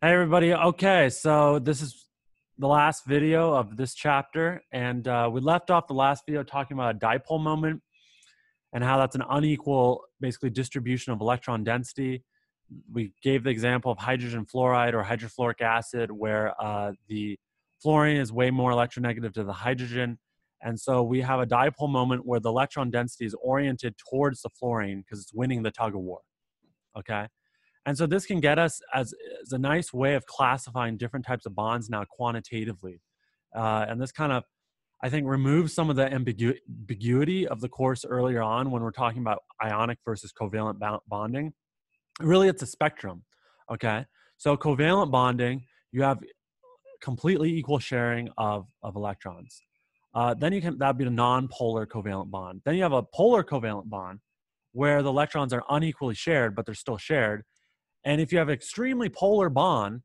Hey everybody. Okay, so this is the last video of this chapter, and we left off the last video talking about a dipole moment and how that's an unequal, basically, distribution of electron density. We gave the example of hydrogen fluoride or hydrofluoric acid, where the fluorine is way more electronegative to the hydrogen, and so we have a dipole moment where the electron density is oriented towards the fluorine because it's winning the tug of war. Okay. And so this can get us as a nice way of classifying different types of bonds now quantitatively. And this kind of, I think, removes some of the ambiguity of the course earlier on when we're talking about ionic versus covalent bonding. Really, it's a spectrum, okay? So covalent bonding, you have completely equal sharing of electrons. Then that'd be the non-polar covalent bond. Then you have a polar covalent bond where the electrons are unequally shared, but they're still shared. And if you have an extremely polar bond,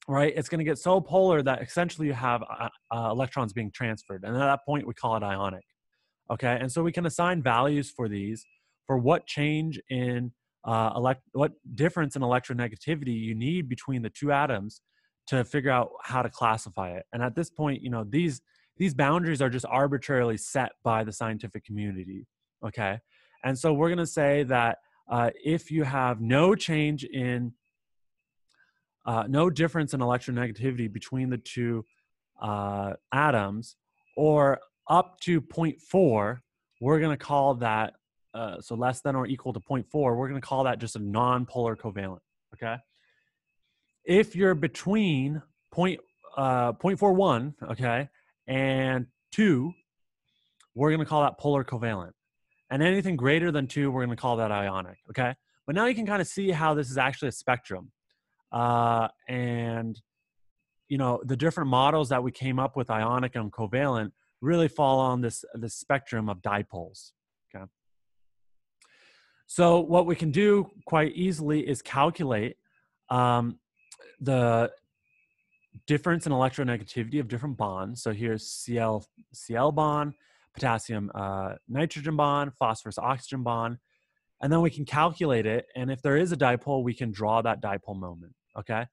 right, it's going to get so polar that essentially you have electrons being transferred. And at that point, we call it ionic. Okay. And so we can assign values for these for what change in what difference in electronegativity you need between the two atoms to figure out how to classify it. And at this point, these boundaries are just arbitrarily set by the scientific community. Okay. And so we're going to say that if you have no change in, no difference in electronegativity between the two atoms, or up to 0.4, we're going to call that, so less than or equal to 0.4, we're going to call that just a non-polar covalent, okay? If you're between 0.41, okay, and 2, we're going to call that polar covalent. And anything greater than 2, we're going to call that ionic, okay? But now you can kind of see how this is actually a spectrum. And, the different models that we came up with, ionic and covalent, really fall on this spectrum of dipoles, okay? So what we can do quite easily is calculate the difference in electronegativity of different bonds. So here's Cl bond, potassium nitrogen bond, phosphorus oxygen bond, and then we can calculate it. And if there is a dipole, we can draw that dipole moment, okay?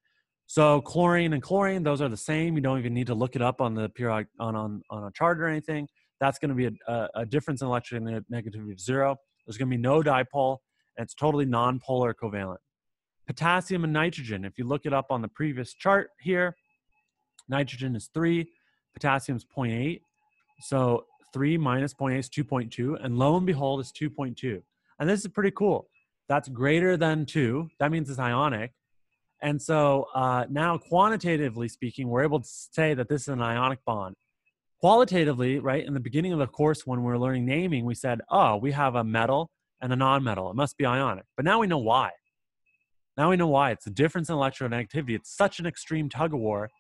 So chlorine and chlorine, those are the same. You don't even need to look it up on the periodic on a chart or anything. That's going to be a difference in electronegativity of 0. There's going to be no dipole, and it's totally non-polar covalent. Potassium and nitrogen, if you look it up on the previous chart here, nitrogen is 3, potassium is 0.8. So 3 minus 0.8 is 2.2, and lo and behold, it's 2.2. And this is pretty cool. That's greater than 2. That means it's ionic. And so now, quantitatively speaking, we're able to say that this is an ionic bond. Qualitatively, right, in the beginning of the course when we were learning naming, we said, oh, we have a metal and a non-metal. It must be ionic. But now we know why. Now we know why. It's the difference in electronegativity. It's such an extreme tug-of-war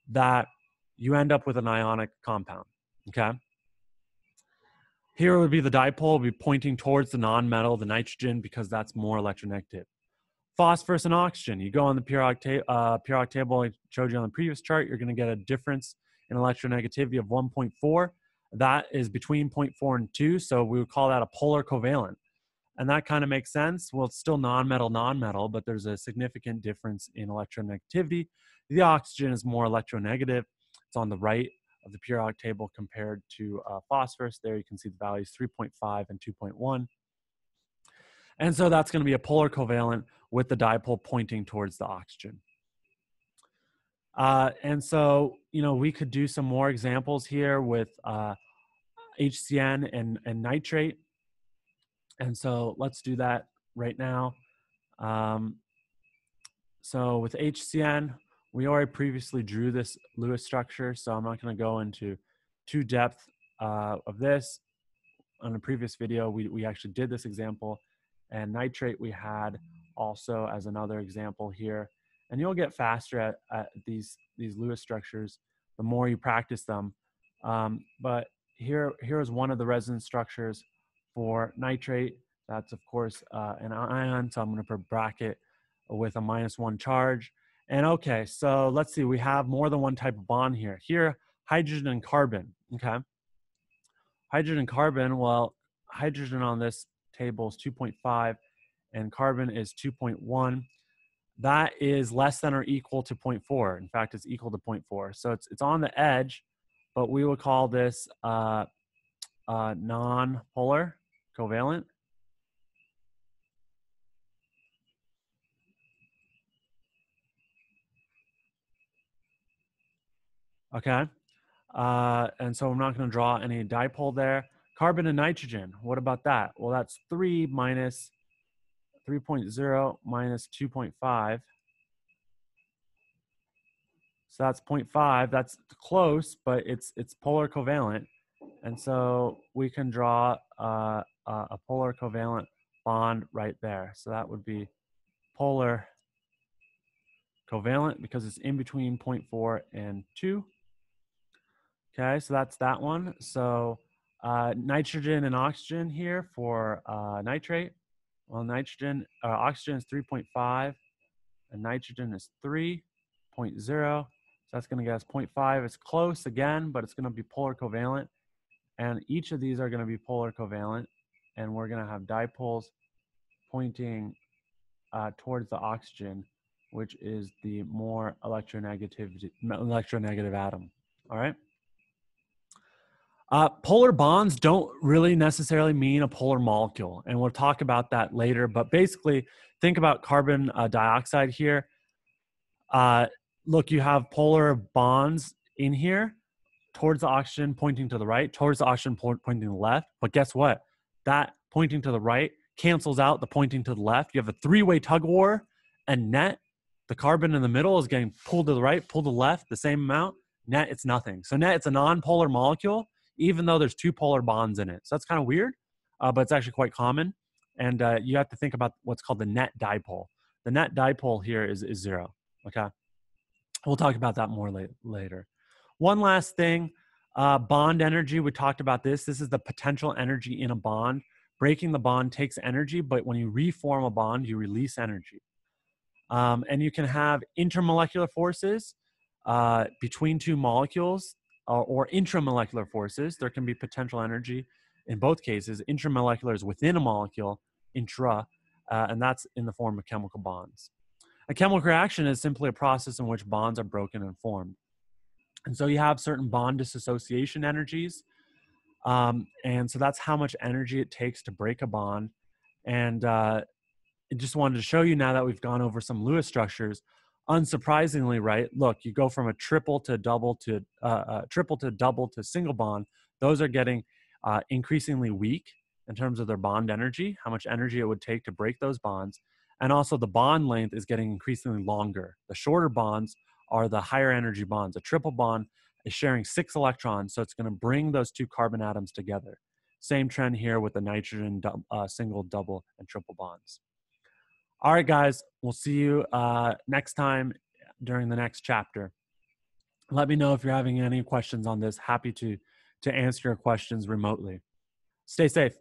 that you end up with an ionic compound, okay? Here would be the dipole, would be pointing towards the non-metal, the nitrogen, because that's more electronegative. Phosphorus and oxygen, you go on the periodic table I showed you on the previous chart, you're going to get a difference in electronegativity of 1.4. That is between 0.4 and 2, so we would call that a polar covalent. And that kind of makes sense. Well, it's still non-metal, but there's a significant difference in electronegativity. The oxygen is more electronegative. It's on the right of the periodic table compared to phosphorus. There you can see the values 3.5 and 2.1. And so that's going to be a polar covalent with the dipole pointing towards the oxygen. And so, we could do some more examples here with HCN and nitrate. And so let's do that right now. So with HCN, we already previously drew this Lewis structure, so I'm not going to go into too depth of this. On a previous video, we actually did this example, and nitrate we had also as another example here. And you'll get faster at these Lewis structures the more you practice them. But here is one of the resonance structures for nitrate. That's, of course, an ion, so I'm going to put a bracket with a -1 charge. And okay, so let's see, we have more than one type of bond here. Here, hydrogen and carbon, okay? Hydrogen and carbon, well, hydrogen on this table is 2.5 and carbon is 2.1. that is less than or equal to 0.4. In fact, it's equal to 0.4. So it's on the edge, but we would call this non-polar covalent. Okay. And so I'm not going to draw any dipole there. Carbon and nitrogen, what about that? Well, that's 3 minus 3.0 minus 2.5. So that's 0.5. That's close, but it's polar covalent. And so we can draw a polar covalent bond right there. So that would be polar covalent because it's in between 0.4 and 2. Okay, so that's that one. So nitrogen and oxygen here for nitrate. Well, oxygen is 3.5 and nitrogen is 3.0. So that's going to get us 0.5. It's close again, but it's going to be polar covalent. And each of these are going to be polar covalent. And we're going to have dipoles pointing towards the oxygen, which is the more electronegative atom. All right. Polar bonds don't really necessarily mean a polar molecule, and we'll talk about that later. But basically, think about carbon dioxide here. Look, you have polar bonds in here towards the oxygen pointing to the right, towards the oxygen pointing to the left. But guess what? That pointing to the right cancels out the pointing to the left. You have a three-way tug of war, and net, the carbon in the middle is getting pulled to the right, pulled to the left, the same amount. Net, it's nothing. So net, it's a non-polar molecule, even though there's two polar bonds in it. So that's kind of weird, but it's actually quite common. And you have to think about what's called the net dipole. The net dipole here is 0, okay? We'll talk about that more later. One last thing, bond energy. We talked about this. This is the potential energy in a bond. Breaking the bond takes energy, but when you reform a bond, you release energy. And you can have intermolecular forces between two molecules or intramolecular forces. There can be potential energy in both cases. Intramolecular is within a molecule, intra, and that's in the form of chemical bonds. A chemical reaction is simply a process in which bonds are broken and formed. And so you have certain bond dissociation energies. And so that's how much energy it takes to break a bond. And I just wanted to show you now that we've gone over some Lewis structures. Unsurprisingly, right? Look, you go from a triple to double to double to single bond. Those are getting increasingly weak in terms of their bond energy, how much energy it would take to break those bonds. And also the bond length is getting increasingly longer. The shorter bonds are the higher energy bonds. A triple bond is sharing 6 electrons, so it's going to bring those two carbon atoms together. Same trend here with the nitrogen single, double, and triple bonds. All right, guys, we'll see you next time during the next chapter. Let me know if you're having any questions on this. Happy to answer your questions remotely. Stay safe.